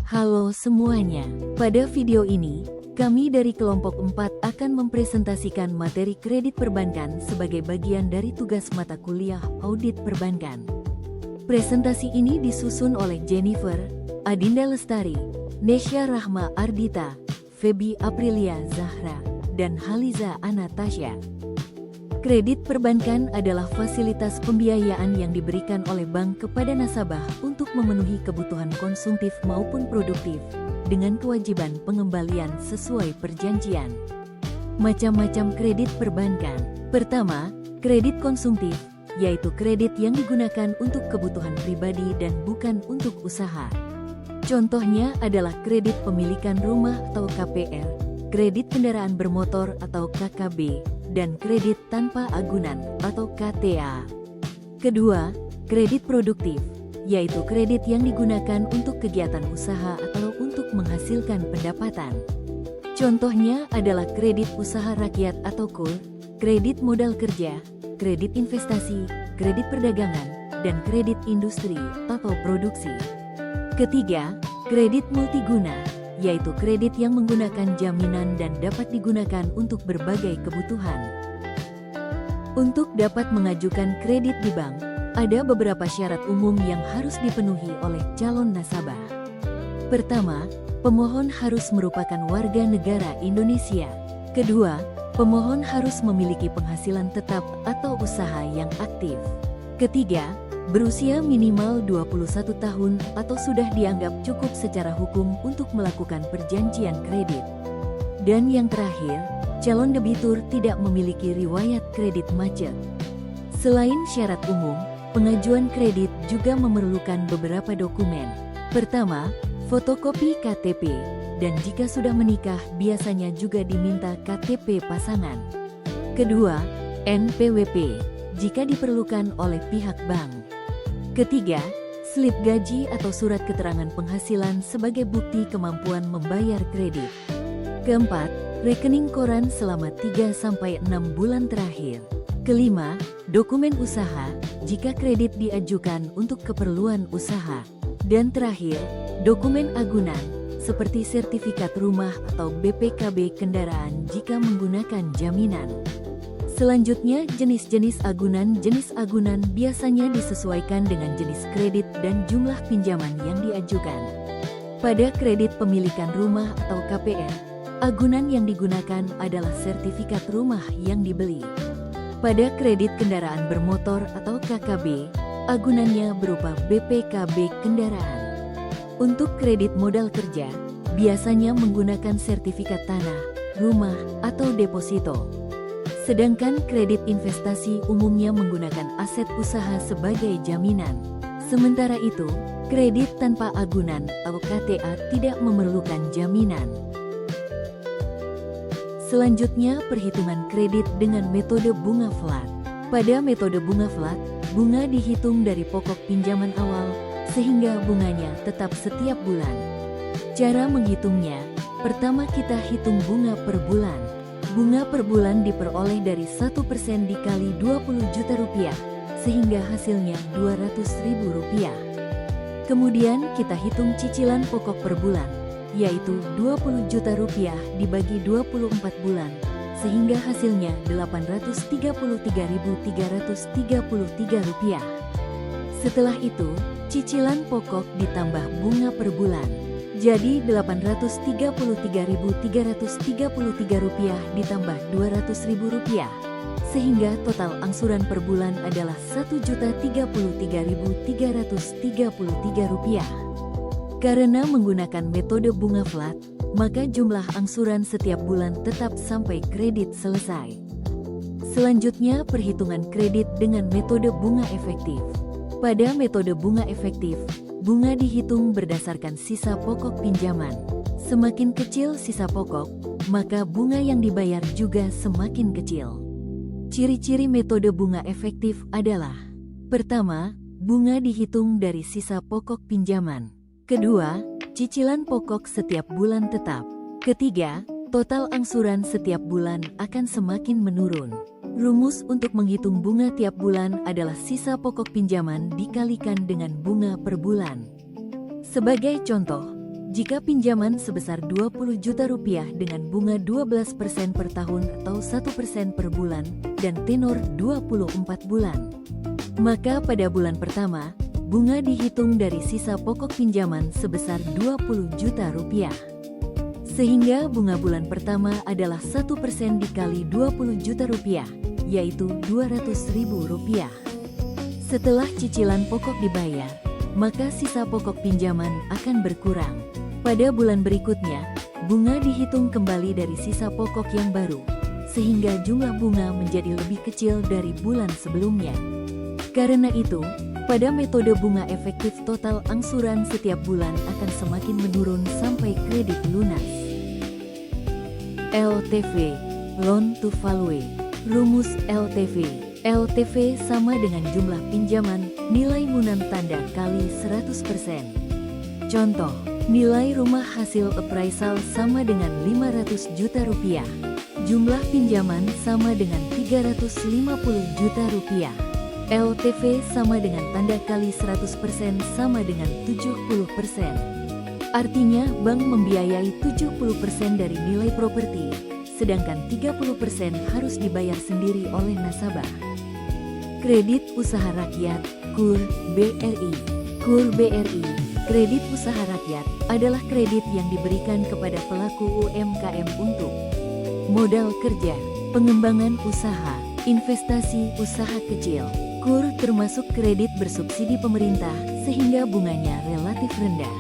Halo semuanya, pada video ini, kami dari kelompok 4 akan mempresentasikan materi kredit perbankan sebagai bagian dari tugas mata kuliah Audit Perbankan. Presentasi ini disusun oleh Jennifer, Adinda Lestari, Nesya Rahma Ardita, Feby Aprilia Zahra, dan Haliza Anatasya. Kredit perbankan adalah fasilitas pembiayaan yang diberikan oleh bank kepada nasabah untuk memenuhi kebutuhan konsumtif maupun produktif, dengan kewajiban pengembalian sesuai perjanjian. Macam-macam kredit perbankan. Pertama, kredit konsumtif, yaitu kredit yang digunakan untuk kebutuhan pribadi dan bukan untuk usaha. Contohnya adalah kredit pemilikan rumah atau KPR, kredit kendaraan bermotor atau KKB, dan kredit tanpa agunan atau KTA. Kedua, kredit produktif, yaitu kredit yang digunakan untuk kegiatan usaha atau untuk menghasilkan pendapatan. Contohnya adalah kredit usaha rakyat atau KUR, kredit modal kerja, kredit investasi, kredit perdagangan, dan kredit industri atau produksi. Ketiga, kredit multiguna, yaitu kredit yang menggunakan jaminan dan dapat digunakan untuk berbagai kebutuhan. Untuk dapat mengajukan kredit di bank, ada beberapa syarat umum yang harus dipenuhi oleh calon nasabah. Pertama, pemohon harus merupakan warga negara Indonesia. Kedua, pemohon harus memiliki penghasilan tetap atau usaha yang aktif. Ketiga, berusia minimal 21 tahun atau sudah dianggap cukup secara hukum untuk melakukan perjanjian kredit. Dan yang terakhir, calon debitur tidak memiliki riwayat kredit macet. Selain syarat umum, pengajuan kredit juga memerlukan beberapa dokumen. Pertama, fotokopi KTP, dan jika sudah menikah biasanya juga diminta KTP pasangan. Kedua, NPWP, jika diperlukan oleh pihak bank. Ketiga, slip gaji atau surat keterangan penghasilan sebagai bukti kemampuan membayar kredit. Keempat, rekening koran selama 3-6 bulan terakhir. Kelima, dokumen usaha jika kredit diajukan untuk keperluan usaha. Dan terakhir, dokumen agunan seperti sertifikat rumah atau BPKB kendaraan jika menggunakan jaminan. Selanjutnya, jenis-jenis agunan. Jenis agunan biasanya disesuaikan dengan jenis kredit dan jumlah pinjaman yang diajukan. Pada kredit pemilikan rumah atau KPR, agunan yang digunakan adalah sertifikat rumah yang dibeli. Pada kredit kendaraan bermotor atau KKB, agunannya berupa BPKB kendaraan. Untuk kredit modal kerja, biasanya menggunakan sertifikat tanah, rumah, atau deposito. Sedangkan kredit investasi umumnya menggunakan aset usaha sebagai jaminan. Sementara itu, kredit tanpa agunan atau KTA tidak memerlukan jaminan. Selanjutnya, perhitungan kredit dengan metode bunga flat. Pada metode bunga flat, bunga dihitung dari pokok pinjaman awal, sehingga bunganya tetap setiap bulan. Cara menghitungnya, pertama kita hitung bunga per bulan. Bunga per bulan diperoleh dari 1% dikali 20 juta rupiah, sehingga hasilnya 200.000 rupiah. Kemudian kita hitung cicilan pokok per bulan, yaitu 20 juta rupiah dibagi 24 bulan, sehingga hasilnya 833.333 rupiah. Setelah itu, cicilan pokok ditambah bunga per bulan. Jadi 833.333 rupiah ditambah 200.000 rupiah, sehingga total angsuran per bulan adalah 1.033.333 rupiah. Karena menggunakan metode bunga flat, maka jumlah angsuran setiap bulan tetap sampai kredit selesai. Selanjutnya, perhitungan kredit dengan metode bunga efektif. Pada metode bunga efektif, bunga dihitung berdasarkan sisa pokok pinjaman. Semakin kecil sisa pokok, maka bunga yang dibayar juga semakin kecil. Ciri-ciri metode bunga efektif adalah: pertama, bunga dihitung dari sisa pokok pinjaman. Kedua, cicilan pokok setiap bulan tetap. Ketiga, total angsuran setiap bulan akan semakin menurun. Rumus untuk menghitung bunga tiap bulan adalah sisa pokok pinjaman dikalikan dengan bunga per bulan. Sebagai contoh, Jika pinjaman sebesar 20 juta rupiah dengan bunga 12% per tahun atau 1% per bulan dan tenor 24 bulan, maka pada bulan pertama, bunga dihitung dari sisa pokok pinjaman sebesar 20 juta rupiah. Sehingga bunga bulan pertama adalah 1% dikali 20 juta rupiah, yaitu 200.000 rupiah. Setelah cicilan pokok dibayar, maka sisa pokok pinjaman akan berkurang. Pada bulan berikutnya, bunga dihitung kembali dari sisa pokok yang baru, sehingga jumlah bunga menjadi lebih kecil dari bulan sebelumnya. Karena itu, pada metode bunga efektif total angsuran setiap bulan akan semakin menurun sampai kredit lunas. LTV, Loan to Value. Rumus LTV. LTV sama dengan jumlah pinjaman, nilai munam tanda kali 100%. Contoh, nilai rumah hasil appraisal sama dengan 500 juta rupiah. Jumlah pinjaman sama dengan 350 juta rupiah. LTV sama dengan tanda kali 100% sama dengan 70%. Artinya bank membiayai 70% dari nilai properti, sedangkan 30% harus dibayar sendiri oleh nasabah. Kredit Usaha Rakyat, KUR, BRI. KUR BRI, kredit usaha rakyat, adalah kredit yang diberikan kepada pelaku UMKM untuk modal kerja, pengembangan usaha, investasi usaha kecil. KUR termasuk kredit bersubsidi pemerintah sehingga bunganya relatif rendah.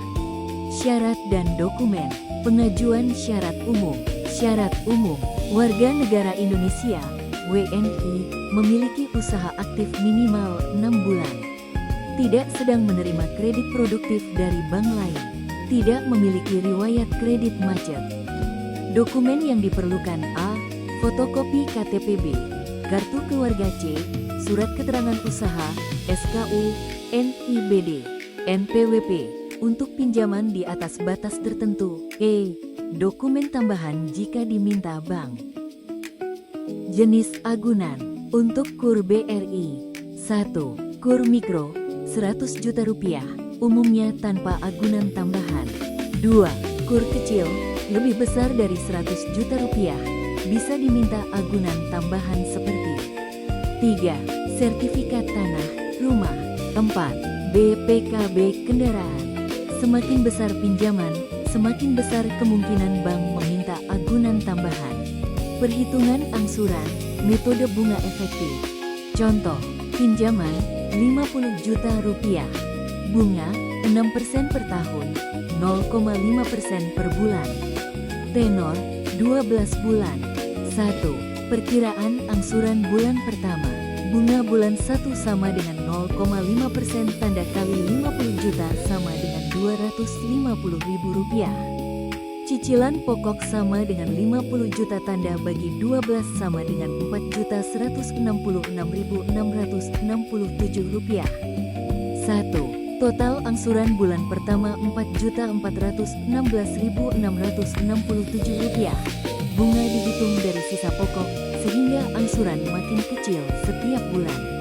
Syarat dan dokumen. Pengajuan syarat umum. Syarat umum, warga negara Indonesia, WNI, memiliki usaha aktif minimal 6 bulan. Tidak sedang menerima kredit produktif dari bank lain. Tidak memiliki riwayat kredit macet. Dokumen yang diperlukan: A. Fotokopi KTP, B. Kartu keluarga, C. Surat keterangan usaha, SKU, NIBD, NPWP, untuk pinjaman di atas batas tertentu, E. Dokumen tambahan jika diminta bank. Jenis agunan. Untuk KUR BRI, 1. KUR Mikro, 100 juta rupiah, umumnya tanpa agunan tambahan. 2. KUR kecil, lebih besar dari 100 juta rupiah, bisa diminta agunan tambahan seperti 3. Sertifikat tanah, rumah. 4. BPKB kendaraan. Semakin besar pinjaman, semakin besar kemungkinan bank meminta agunan tambahan. Perhitungan angsuran, metode bunga efektif. Contoh, pinjaman 50 juta rupiah. Bunga 6% per tahun, 0,5% per bulan. Tenor 12 bulan. 1. Perkiraan angsuran bulan pertama. Bunga bulan 1 sama dengan 0,5% tanda kali 50 juta sama dengan 250.000 rupiah. Cicilan pokok sama dengan 50 juta tanda bagi 12 sama dengan 4.166.667 rupiah. 1. Total angsuran bulan pertama 4.416.667 rupiah. Bunga dihitung dari sisa pokok, sehingga angsuran makin kecil setiap bulan.